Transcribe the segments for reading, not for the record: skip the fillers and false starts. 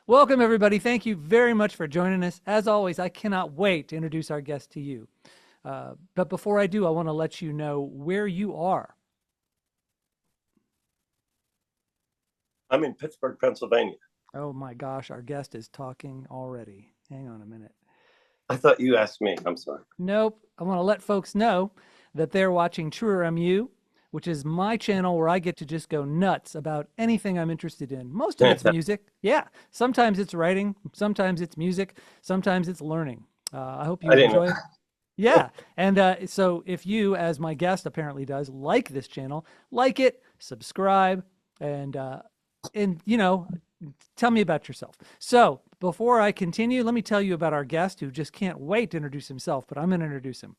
Welcome, everybody. Thank you very much for joining us. As always, I cannot wait to introduce our guest to you. But before I do, I want to let you know where you are. I'm in Pittsburgh, Pennsylvania. Oh my gosh, our guest is talking already. Hang on a minute. I thought you asked me. I'm sorry. Nope. I want to let folks know that they're watching Truer MU, which is my channel where I get to just go nuts about anything I'm interested in. Most of it's music. Yeah. Sometimes it's writing. Sometimes it's music. Sometimes it's learning. I hope you I didn't know. enjoy. Yeah. And so if you, as my guest apparently does, like this channel, like it, subscribe, and tell me about yourself. So before I continue, let me tell you about our guest who just can't wait to introduce himself, but I'm going to introduce him.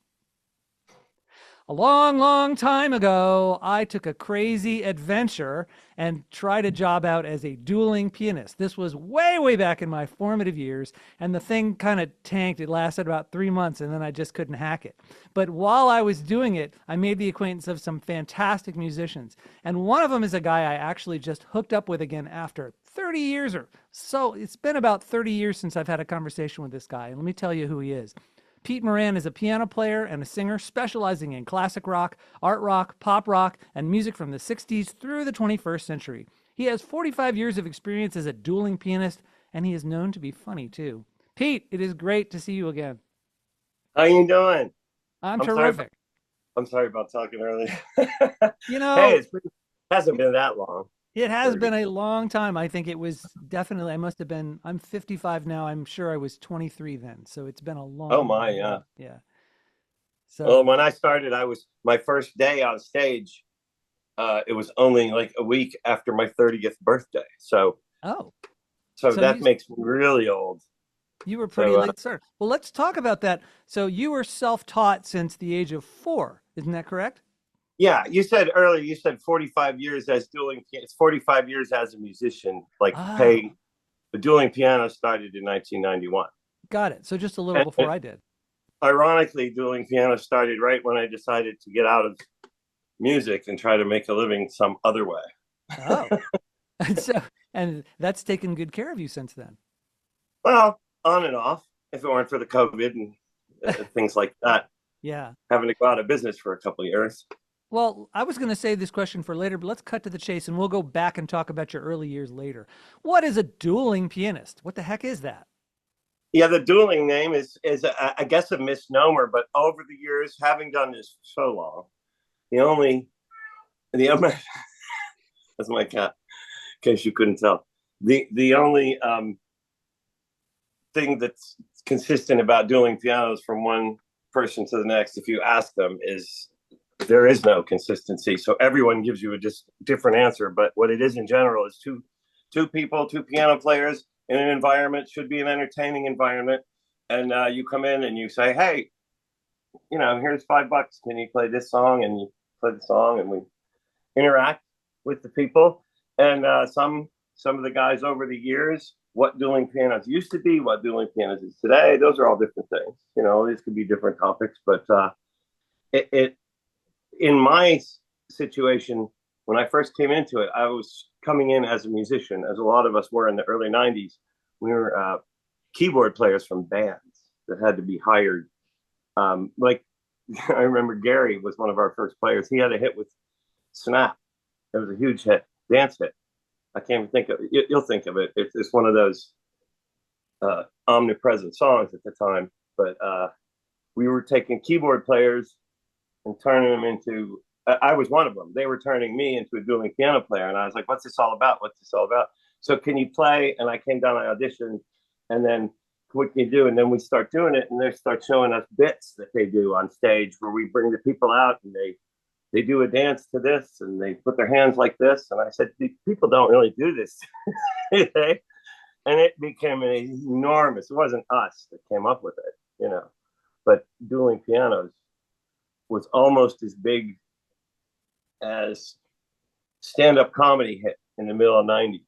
A long, long time ago, I took a crazy adventure and tried a job out as a dueling pianist. This was way, way back in my formative years, and the thing kind of tanked. It lasted about 3 months, and then I just couldn't hack it. But while I was doing it, I made the acquaintance of some fantastic musicians, and one of them is a guy I actually just hooked up with again after 30 years or so. It's been about 30 years since I've had a conversation with this guy, and let me tell you who he is. Pete Moran is a piano player and a singer specializing in classic rock, art rock, pop rock, and music from the 60s through the 21st century. He has 45 years of experience as a dueling pianist, and he is known to be funny too. Pete, it is great to see you again. How you doing? I'm I'm sorry. terrific. I'm sorry about talking earlier. You Hey, know, hasn't been that long. it has 30. been a long time. I think it was definitely, I must have been, I'm 55 now. I'm sure I was 23 then. So it's been a Oh long, my, long yeah. time. Yeah. Well, So, when I started, I was my first day on stage. It was only like a week after my 30th birthday. So, oh, so so that you, makes me really old. You were pretty So, late start. Well, let's talk about that. So you were self-taught since the age of 4, isn't that correct? yeah, you said earlier, you said 45 years as dueling. It's 45 years as a musician. Like Oh, pay the dueling piano started in 1991. got it. So just a little before And I did. ironically, dueling piano started right when I decided to get out of music and try to make a living some other way. Oh, and so and that's taken good care of you since then. Well, on and off. If it weren't for the COVID and things like that, Yeah. having to go out of business for a couple of years. Well, I was going to save this question for later, but let's cut to the chase and we'll go back and talk about your early years later. What is a dueling pianist? What the heck is that? Yeah, the dueling name is I guess a misnomer, but over the years, having done this so long, the only the that's my cat, in case you couldn't tell. The only thing that's consistent about dueling pianos from one person to the next, if you ask them, is there is no consistency. So everyone gives you a just different answer. But what it is in general is two people, two piano players in an environment, should be an entertaining environment. And you come in and you say, hey, here's $5. Can you play this song? And you play the song, and we interact with the people. And some of the guys over the years, what dueling pianos used to be, what dueling pianos is today, those are all different things. These could be different topics, but it in my situation, when I first came into it, I was coming in as a musician, as a lot of us were in the early 90s. We were keyboard players from bands that had to be hired. Like, I remember Gary was one of our first players. He had a hit with Snap. It was a huge hit, dance hit. I can't even think of it. You'll think of it. It's one of those omnipresent songs at the time. But we were taking keyboard players and turning them into. I was one of them. They were turning me into a dueling piano player, and I was like, "What's this all about? What's this all about?" So, can you play? And I came down, I auditioned, and then what can you do? And then we start doing it, and they start showing us bits that they do on stage, where we bring the people out and they do a dance to this, and they put their hands like this. And I said, people don't really do this. And it became an enormous. It wasn't us that came up with it, but dueling pianos was almost as big as stand-up comedy hit in the middle of the 90s.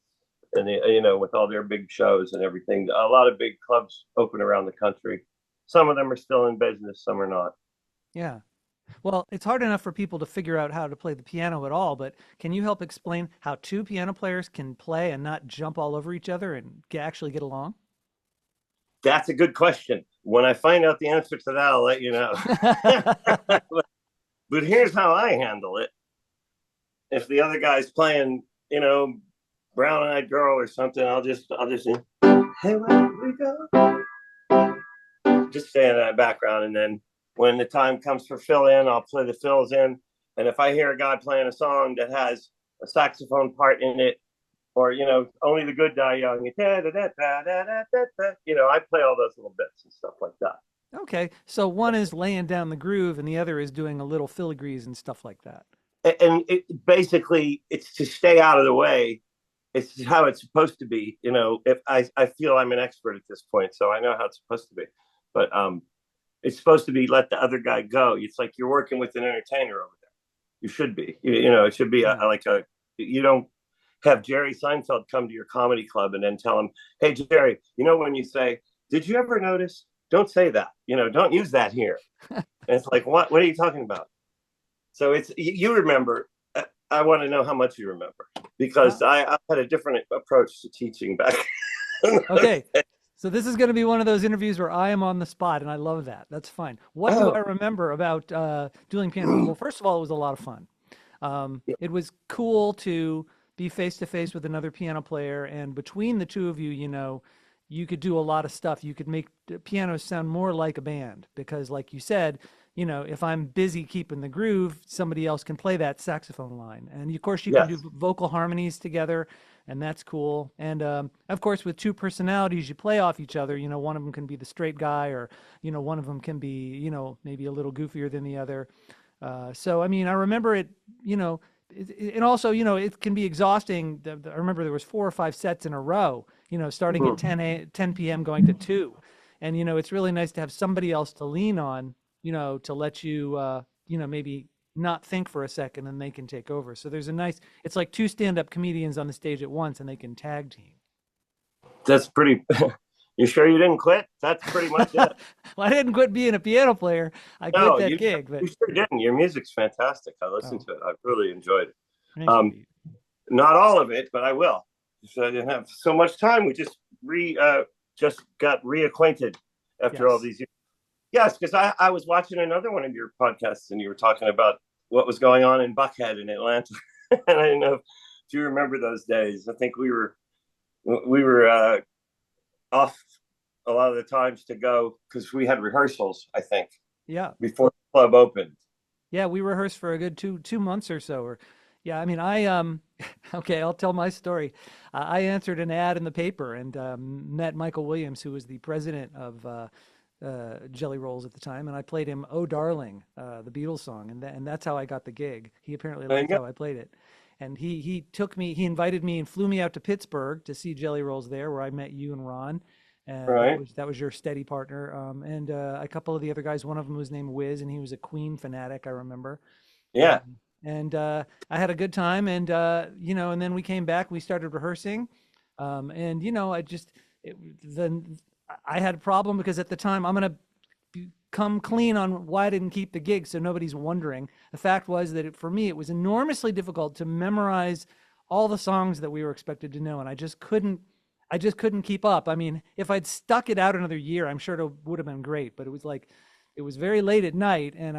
And with all their big shows and everything, a lot of big clubs open around the country. Some of them are still in business, some are not. Yeah. Well, it's hard enough for people to figure out how to play the piano at all, but can you help explain how two piano players can play and not jump all over each other and actually get along? That's a good question. When I find out the answer to that, I'll let you know. But here's how I handle it. If the other guy's playing, Brown Eyed Girl or something, I'll just say, hey, where we go? Just stay in that background. And then when the time comes for fill in, I'll play the fills in. And if I hear a guy playing a song that has a saxophone part in it, or only the good die young, I play all those little bits and stuff like that. Okay, so one is laying down the groove and the other is doing a little filigrees and stuff like that. And basically, it's to stay out of the way. It's how it's supposed to be. If I feel I'm an expert at this point, so I know how it's supposed to be. But it's supposed to be let the other guy go. It's like you're working with an entertainer over there. You should be. It should be Yeah. like a. You don't have Jerry Seinfeld come to your comedy club and then tell him, "Hey, Jerry, when you say, did you ever notice? Don't say that. Don't use that here." And it's like, what? What are you talking about? So it's you remember. I want to know how much you remember because I had a different approach to teaching back. Okay. So this is going to be one of those interviews where I am on the spot, and I love that. That's fine. What do I remember about dueling piano? Well, first of all, it was a lot of fun. It was cool to be face to face with another piano player, and between the two of you, you could do a lot of stuff. You could make the piano sound more like a band because, like you said, if I'm busy keeping the groove, somebody else can play that saxophone line. And of course, you can do Yes. vocal harmonies together, and that's cool. And of course, with two personalities, you play off each other. One of them can be the straight guy, or one of them can be, maybe a little goofier than the other. So I mean, I remember it. And also, it can be exhausting. I remember there was 4 or 5 sets in a row. Starting at 10 p.m. going to 2, and it's really nice to have somebody else to lean on. To let you, maybe not think for a second and they can take over. So there's it's like two stand-up comedians on the stage at once and they can tag team. That's pretty. You sure you didn't quit? That's pretty much it. Well, I didn't quit being a piano player. I quit No, that you gig, but you sure didn't. Your music's fantastic. I listened oh, to it. I really enjoyed it. thank you, Um, Pete. Not all of it, but I will. So I didn't have so much time. We just got reacquainted after all Yes. these years. Yes, because I was watching another one of your podcasts and you were talking about what was going on in Buckhead in Atlanta, and I didn't know if you remember those days. I think we were off a lot of the times to go because we had rehearsals. I think Yeah. before the club opened. Yeah, we rehearsed for a good two months or so. Or, yeah, I mean, I okay, I'll tell my story. I answered an ad in the paper and met Michael Williams, who was the president of Jelly Rolls at the time, and I played him "Oh Darling," the Beatles song, and that's how I got the gig. He apparently liked how I played it, and he invited me and flew me out to Pittsburgh to see Jelly Rolls there, where I met you and Ron. That Right. was your steady partner, and a couple of the other guys. One of them was named Wiz, and he was a Queen fanatic. I remember, Yeah. and I had a good time, and and then we came back. We started rehearsing, and I just then I had a problem because at the time I'm gonna come clean on why I didn't keep the gig, so nobody's wondering. The fact was that for me it was enormously difficult to memorize all the songs that we were expected to know, and I just couldn't. I just couldn't keep up. I mean, if I'd stuck it out another year, I'm sure it would have been great. But it was very late at night, and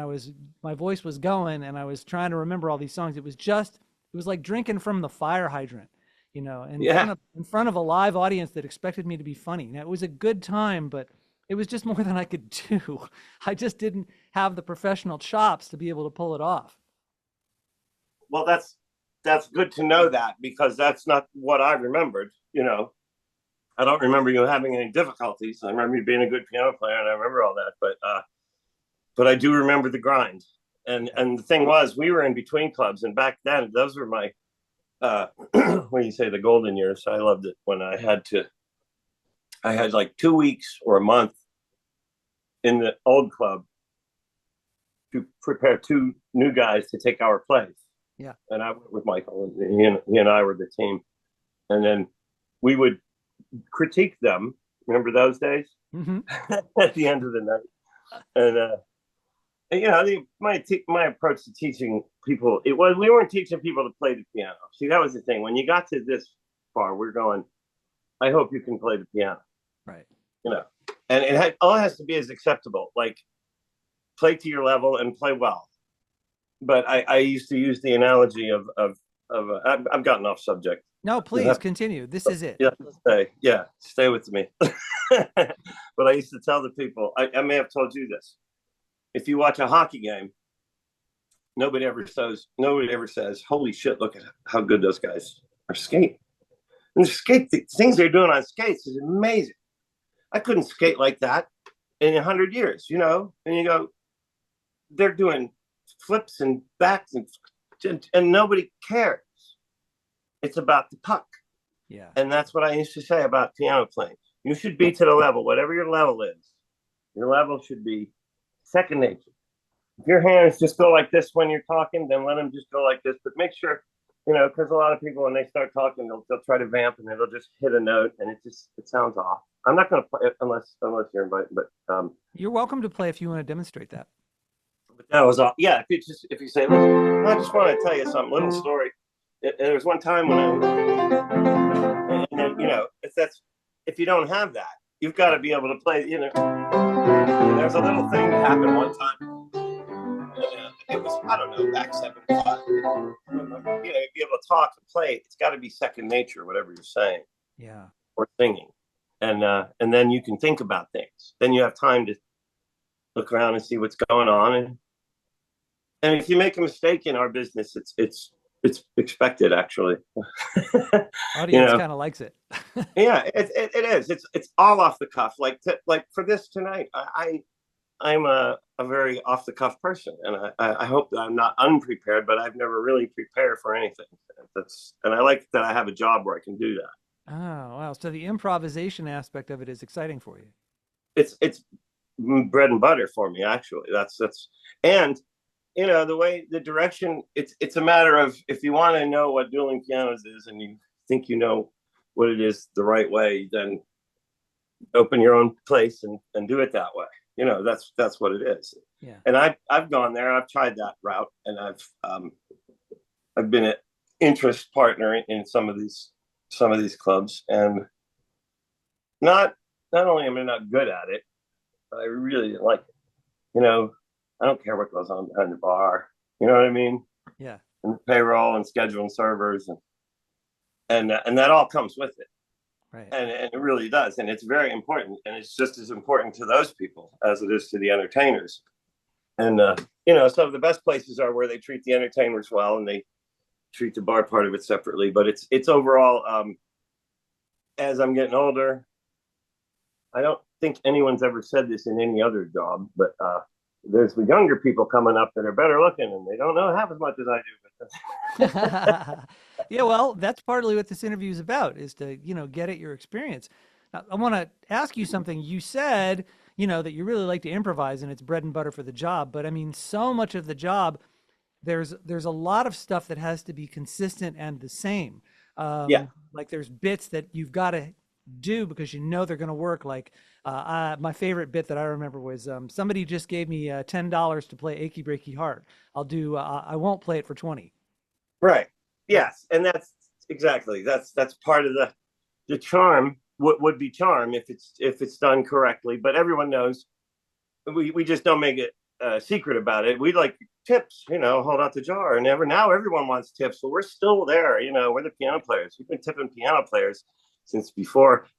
my voice was going, and I was trying to remember all these songs. It was like drinking from the fire hydrant, Yeah. in front of a live audience that expected me to be funny. Now it was a good time, but it was just more than I could do. I just didn't have the professional chops to be able to pull it off. Well, that's good to know that because that's not what I remembered. I don't remember you having any difficulties. I remember you being a good piano player, and I remember all that. But I do remember the grind. And the thing was, we were in between clubs, and back then, those were my what do you say, the golden years. I loved it when I had like 2 weeks or a month in the old club to prepare two new guys to take our place. Yeah. And I went with Michael, and he and I were the team. And then we would critique them. Remember those days? Hmm. At the end of the night, and you know, my approach to teaching people, it was, we weren't teaching people to play the piano. See, that was the thing. When you got to this far, we're going, I hope you can play the piano, Right. you know, and all it has to be is acceptable. Like, play to your level and play well. But I used to use the analogy of I've gotten off subject. No, please continue. This is it. Yeah, stay with me. But I used to tell the people, I may have told you this. If you watch a hockey game, nobody ever says, "Holy shit, look at how good those guys are skating." And the things they're doing on skates is amazing. I couldn't skate like that in 100 years, you know. And you go, they're doing flips and backs and nobody cares. It's about the puck. Yeah. And that's what I used to say about piano playing. You should be to the level, whatever your level is. Your level should be second nature. If your hands just go like this when you're talking, then let them just go like this. But make sure, you know, because a lot of people, when they start talking, they'll try to vamp and they'll just hit a note and it sounds off. I'm not going to play it unless you're invited, but You're welcome to play if you want to demonstrate that. but that was all. Yeah, if you say, look, I just want to tell you something, little story. There was one time when and you know, if you don't have that, you've got to be able to play. You know, there's a little thing that happened one time. It was, I don't know, back 75. You know, be able to talk and play. It's got to be second nature, whatever you're saying. Yeah. Or singing, and then you can think about things. Then you have time to look around and see what's going on, and if you make a mistake in our business, it's expected, actually. Audience kind of likes it. Yeah, it is. It's all off the cuff. Like for this tonight, I'm a very off the cuff person, and I hope that I'm not unprepared, but I've never really prepared for anything. And I like that I have a job where I can do that. Oh, wow. So the improvisation aspect of it is exciting for you. It's bread and butter for me, actually. That's and you know, the direction, it's a matter of, if you want to know what dueling pianos is and you think you know what it is the right way, then open your own place and do it that way. You know, that's what it is. Yeah. And I've gone there, I've tried that route, and I've been an interest partner in some of these clubs, and not only am I not good at it, but I really like it. You know, I don't care what goes on behind the bar. You know what I mean? Yeah. And payroll and scheduling servers and that all comes with it. Right. And it really does, and it's very important, and it's just as important to those people as it is to the entertainers. And you know, some of the best places are where they treat the entertainers well and they treat the bar part of it separately. But it's overall, as I'm getting older, I don't think anyone's ever said this in any other job, but there's the younger people coming up that are better looking and they don't know half as much as I do. Yeah, well, that's partly what this interview is about, is to, you know, get at your experience. Now, I want to ask you something. You said, you know, that you really like to improvise and it's bread and butter for the job. But I mean, so much of the job, there's a lot of stuff that has to be consistent and the same. Yeah. Like there's bits that you've got to do because you know they're going to work. Like my favorite bit that I remember was somebody just gave me $10 to play Achy Breaky Heart. I won't play it for 20. Right. Yes. And that's exactly, that's part of the charm, would be charm if it's done correctly. But everyone knows we just don't make it a secret about it. We like tips, you know, hold out the jar, and now everyone wants tips. So we're still there, you know, we're the piano players. We've been tipping piano players since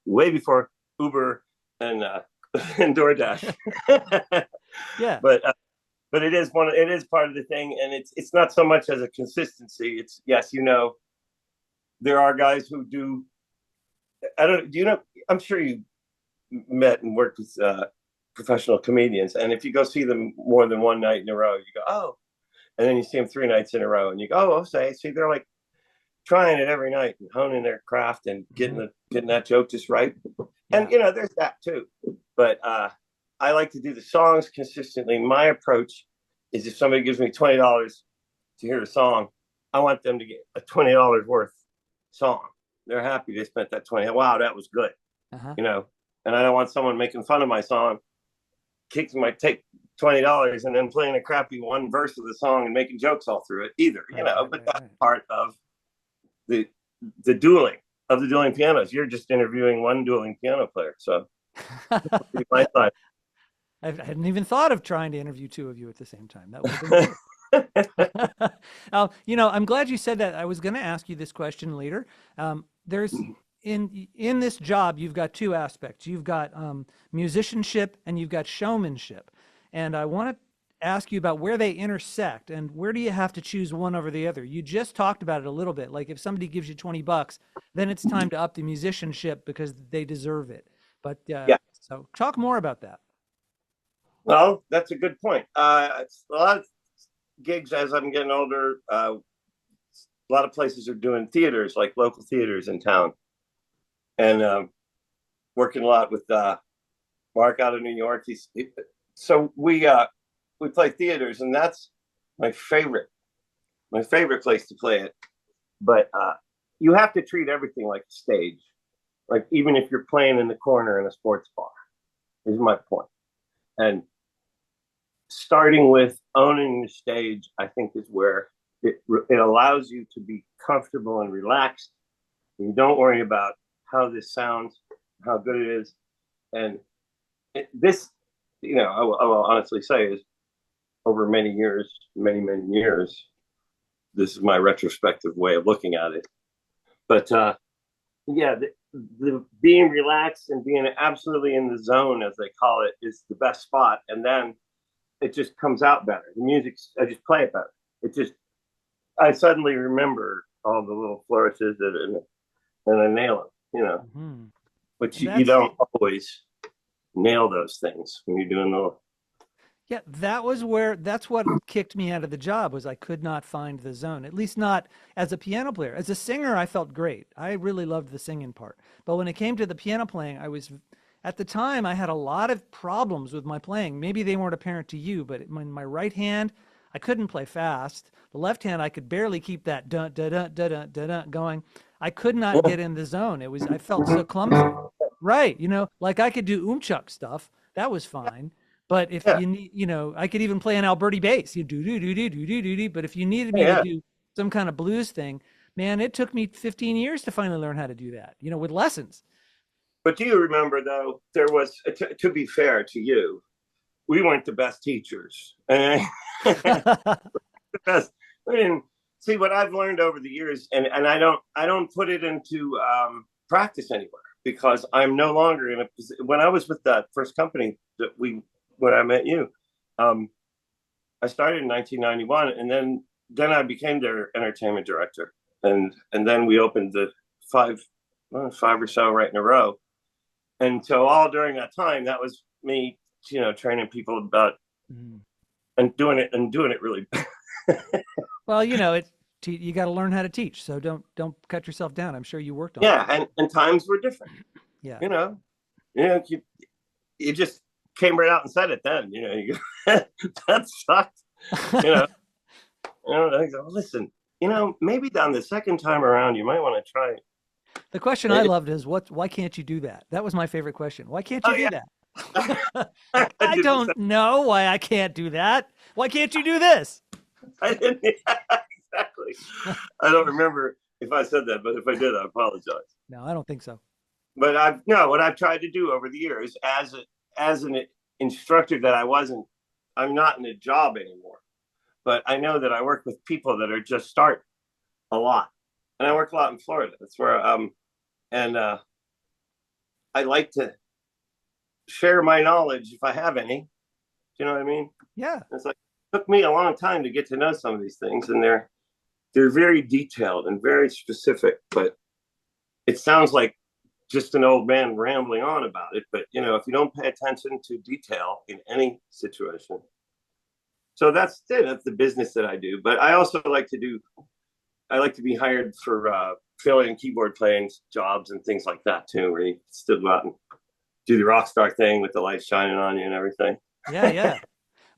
way before Uber and DoorDash. Yeah. But it is part of the thing, and it's not so much as a consistency. It's, yes, you know, there are guys who do. Do you know? I'm sure you met and worked with professional comedians, and if you go see them more than one night in a row, you go, oh, and then you see them 3 nights in a row, and you go, oh, see, they're like trying it every night and honing their craft and getting that joke just right. Yeah. And you know, there's that too. But I like to do the songs consistently. My approach is, if somebody gives me $20 to hear a song, I want them to get a $20 worth song. They're happy they spent that 20. Wow, that was good. You know, and I don't want someone making fun of my song, $20 and then playing a crappy one verse of the song and making jokes all through it either, Right, right, but right, that's right. part of the the dueling of the dueling pianos. You're just interviewing one dueling piano player. So my side. I hadn't even thought of trying to interview two of you at the same time. That would have been great. I'm glad you said that. I was going to ask you this question later. There's in this job, you've got two aspects. You've got musicianship and you've got showmanship. And I want to ask you about where they intersect and where do you have to choose one over the other? You just talked about it a little bit. Like if somebody gives you $20, then it's time to up the musicianship because they deserve it. But Yeah. so talk more about that. Well, that's a good point. It's a lot of gigs as I'm getting older. A lot of places are doing theaters, like local theaters in town, and working a lot with Mark out of New York. So we play theaters, and that's my favorite place to play it. But you have to treat everything like a stage, like even if you're playing in the corner in a sports bar. Is my point. And starting with owning the stage, I think, is where it allows you to be comfortable and relaxed. You don't worry about how this sounds, how good it is. And this, I will honestly say, is over many years, many years, this is my retrospective way of looking at it. But yeah, the being relaxed and being absolutely in the zone, as they call it, is the best spot. And then it just comes out better. The music, I just play it better. I suddenly remember all the little flourishes and I nail them, Mm-hmm. But And you don't always nail those things when you're doing the. yeah, that's what kicked me out of the job was I could not find the zone, at least not as a piano player. As a singer, I felt great. I really loved the singing part. But when it came to the piano playing, at the time, I had a lot of problems with my playing. Maybe they weren't apparent to you, but in my right hand, I couldn't play fast. The left hand, I could barely keep that dun dun dun dun dun dun dun going. I could not get in the zone. I felt so clumsy. Right, like I could do umchuck stuff. That was fine. But if Yeah, you need, I could even play an Alberti bass. You do do do do do do do do. But if you needed me to yeah. do some kind of blues thing, man, it took me 15 years to finally learn how to do that. With lessons. But do you remember though? There was, to be fair to you, we weren't the best teachers. The best. I mean, see what I've learned over the years, and I don't put it into practice anywhere because I'm no longer in a. When I was with that first company when I met you, I started in 1991, and then I became their entertainment director, and then we opened the five or so right in a row, and so all during that time, that was me, training people about Mhm. and doing it really. Well, you got to learn how to teach. So don't cut yourself down. I'm sure you worked on it. Yeah, and times were different. Yeah. You know, you just came right out and said it. Then that sucked. You know, listen. Maybe down the second time around, you might want to try. The question I It. loved is why can't you do that? That was my favorite question. Why can't you Oh do yeah, that? I I did the same. don't know why I can't do that. Why can't you do this? I didn't exactly. I don't remember if I said that, but if I did, I apologize. No, I don't think so. But what I've tried to do over the years as an instructor that I'm not in a job anymore, but I know that I work with people that are just starting a lot, and I work a lot in Florida. That's where and I like to share my knowledge if I have any. Do you know what I mean? Yeah. It's like it took me a long time to get to know some of these things, and they're very detailed and very specific, but it sounds like just an old man rambling on about it. But if you don't pay attention to detail in any situation, so that's it. That's the business that I do. But I also like to do. I like to be hired for filling keyboard playing jobs and things like that too, where you still go out and do the rock star thing with the lights shining on you and everything. Yeah, yeah.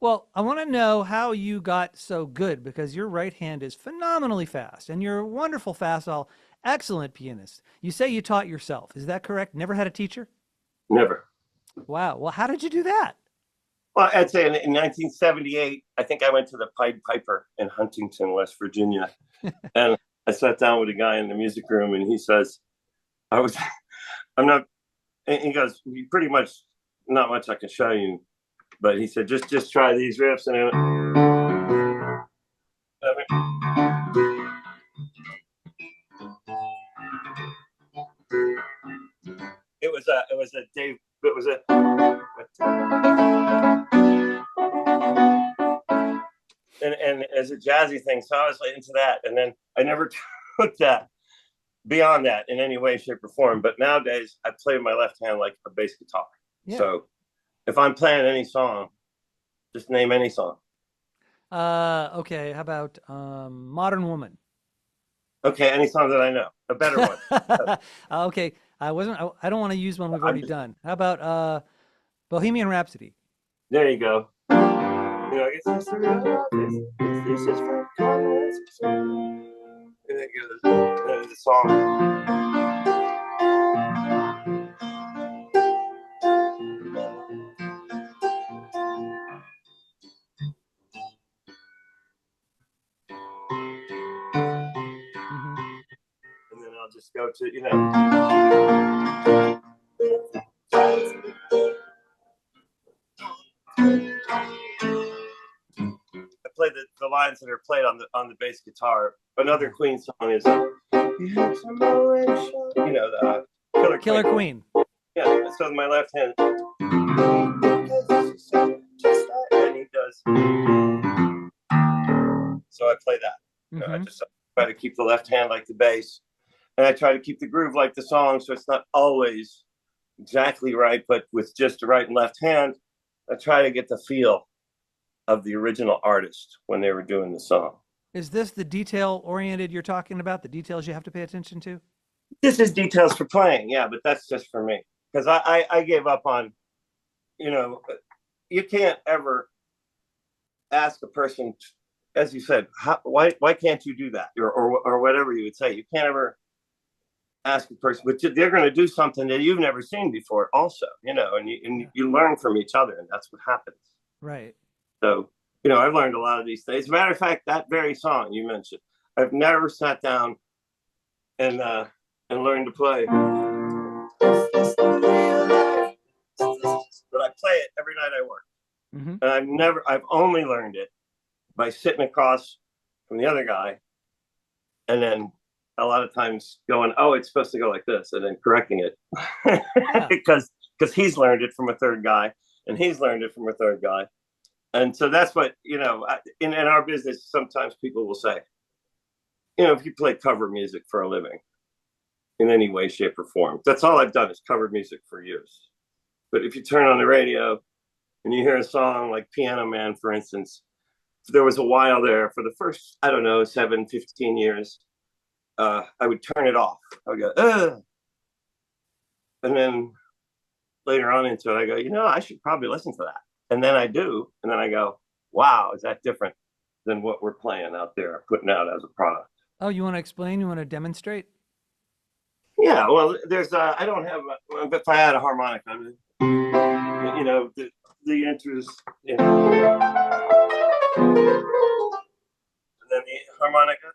Well, I want to know how you got so good because your right hand is phenomenally fast and you're a wonderful fastball, excellent pianist. You say you taught yourself. Is that correct? Never had a teacher? Never. Wow. Well, how did you do that? Well, I'd say in 1978, I think I went to the Pied Piper in Huntington, West Virginia, and I sat down with a guy in the music room, and he says, "I was, I'm not." And he goes, "You pretty much not much I can show you," but he said, "Just try these riffs." And it was a Dave. It was a. And as a jazzy thing, so I was like into that, and then I never took that beyond that in any way, shape, or form. But nowadays, I play with my left hand like a bass guitar. Yeah. So if I'm playing any song, just name any song. Okay. How about Modern Woman? Okay, any song that I know, a better one. Okay. I don't want to use one we've I'm already just done. How about Bohemian Rhapsody? there. You go. It's history of love. This is from Congress. And it goes, the song. Hmm. And then I'll just go to. I play the lines that are played on the bass guitar. Another Yeah. Queen song is "You Have Some Moran Show." The Killer Killer Queen. Queen. Yeah, so my left hand, and he does. So I play that. I Hmm. just try to keep the left hand like the bass, and I try to keep the groove like the song. So it's not always exactly right, but with just the right and left hand, I try to get the feel of the original artist when they were doing the song. Is this the detail oriented you're talking about? The details you have to pay attention to? This is details for playing, yeah, but that's just for me because I gave up on, you know, you can't ever ask a person, as you said, why can't you do that, or whatever you would say. You can't ever ask a person, but they're going to do something that you've never seen before, also, and Yeah. you learn from each other, and that's what happens. Right. So, I've learned a lot of these things. As a matter of fact, that very song you mentioned, I've never sat down and learned to play. But I play it every night I work. Hmm. And I've only learned it by sitting across from the other guy and then a lot of times going, oh, it's supposed to go like this, and then correcting it Yeah. because he's learned it from a third guy and he's learned it from a third guy. And so that's what, in our business, sometimes people will say, if you play cover music for a living in any way, shape, or form, that's all I've done is covered music for years. But if you turn on the radio and you hear a song like Piano Man, for instance, there was a while there for the first, I don't know, 7, 15 years, I would turn it off. I would go, ugh. And then later on into it, I go, I should probably listen to that. And then I do. And then I go, wow, is that different than what we're playing out there, putting out as a product? Oh, you want to explain? You want to demonstrate? Yeah, well, I don't have, if I had a harmonica, the interest, and then the harmonica.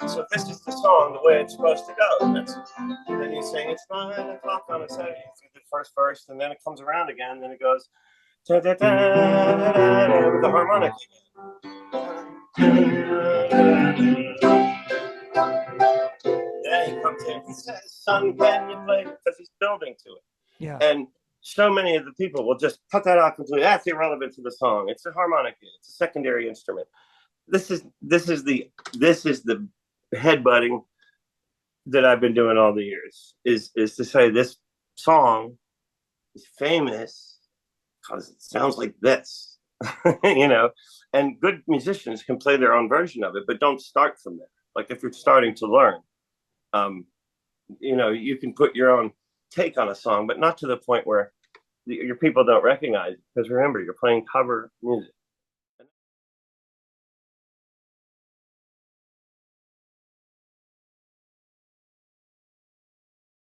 So this is the song the way it's supposed to go. And then you sing it's 9 o'clock on a Saturday through the first verse, and then it comes around again, and then it goes da, da, da, da, da, da, with the harmonic. Then he comes in and says, "Son, can you play?" Because he's building to it. Yeah. And so many of the people will just cut that out completely. That's irrelevant to the song. It's a harmonica. It's a secondary instrument. This is the headbutting that I've been doing all the years. Is to say this song is famous because it sounds like this, And good musicians can play their own version of it, but don't start from there. Like if you're starting to learn, you can put your own take on a song, but not to the point where your people don't recognize it, because remember, you're playing cover music.